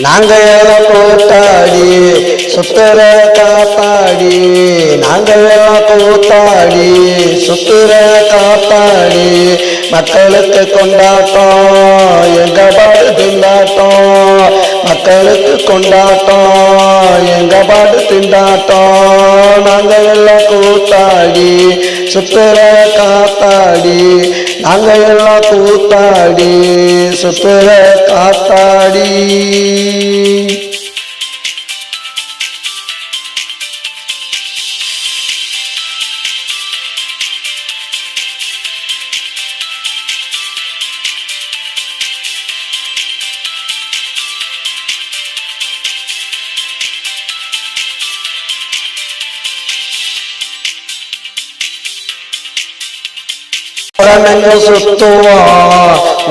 நாங்க எல்லாம் கூத்தாடி சுத்துற காத்தாடி, நாங்க எல்லாம் கூத்தாடி சுத்துற காத்தாடி, மக்களுக்கு கொண்டாட்டம் எங்க பாடு திண்டாட்டம், மக்களுக்கு கொண்டாட்டம் எங்க பாடு திண்டாட்டம். நாங்க எல்லாம் கூத்தாடி சுத்துற காத்தாடி, நாங்க எல்லாம் கூத்தாடி சுத்துற காத்தாடி. ஓதமென்று சுத்துவா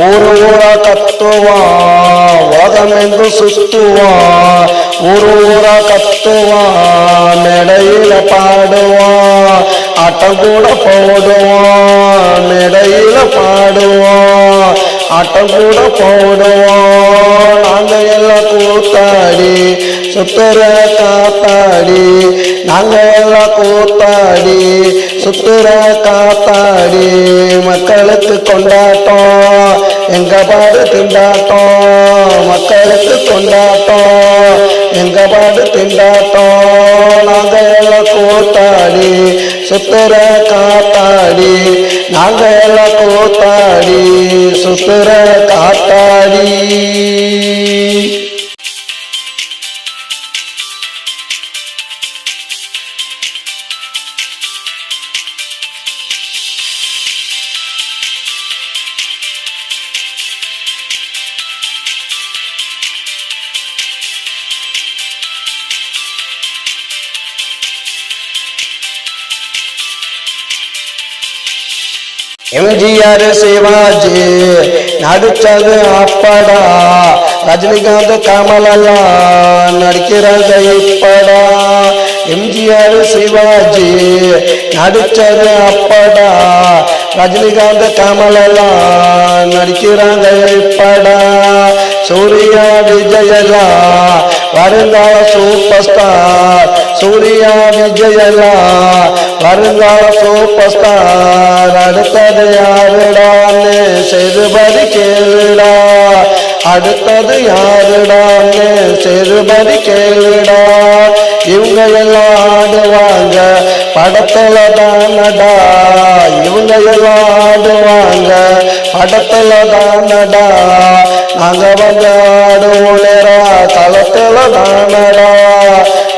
ஊரு ஊரா கத்துவா, ஓதமென்று சுத்துவா ஊரு ஊரா கத்துவா, மேடையில பாடுவா ஆட்டம் கூட போடுவா, மேடையில பாடுவா ஆட்டம் கூட போடுவா. நாங்க எல்லாம் கூத்தாடி சுத்துற காத்தாடி, நாங்க எல்லாம் கூத்தாடி சுத்துற காத்தாடி, மக்களுக்கு கொண்டாட்டம் எங்க பாடு திண்டாட்டம், மக்களுக்கு கொண்டாட்டம் எங்க பாடு திண்டாட்டம். நாங்க எல்லாம் கூத்தாடி சுத்துற காத்தாடி, நாங்க எல்லாம் கூத்தாடி சுத்துற காத்தாடி. எம்ஜிஆர் சிவாஜி நடிச்சது அப்படா, ரஜினிகாந்த் கமலெல்லாம் நடிக்கிறாங்க இப்படா. எம்ஜிஆர் சிவாஜி நடிச்சது அப்படா, ரஜினிகாந்த் கமலெல்லாம் நடிக்கிறாங்க இப்படா. சூர்யா விஜயெல்லாம் வருங்கால சூப்பர் ஸ்டார், சூர்யா விஜயெல்லாம் வருங்கால சூப்பர் ஸ்டார். அடுத்தது யாருடான்னு செருபதி கேளுடா, அடுத்தது யாருடான்னு செருபதி கேளுடா. இவங்க எல்லாம் ஆடுவாங்க படத்துல தானடா, இவங்க எல்லாம் ஆடுவாங்க படத்துல தானடா. நாங்க வந்து ஆடுவோம் நேரா களத்துல தானடா,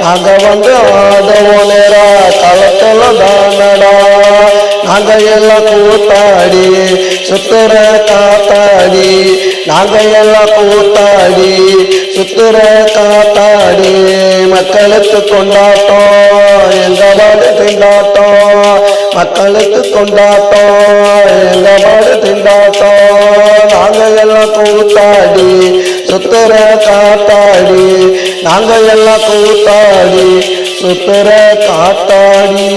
நாங்க வந்து ஆடுவோம் நேரா களத்துல தானடா. நாங்க எல்லாம் கூத்தாடி சுத்துற காத்தாடி, நாங்க எல்லாம் கூத்தாடி சுத்துற காத்தாடி, மக்களுக்கு கொண்டாட்டம் எங்க பாடு திண்டாட்டம், மக்களுக்கு கொண்டாட்டம் எங்க பாடு திண்டாட்டம். நாங்க எல்லாம் கூத்தாடி சுத்துற காத்தாடி, நாங்க எல்லாம் கூத்தாடி சுத்துற காத்தாடி.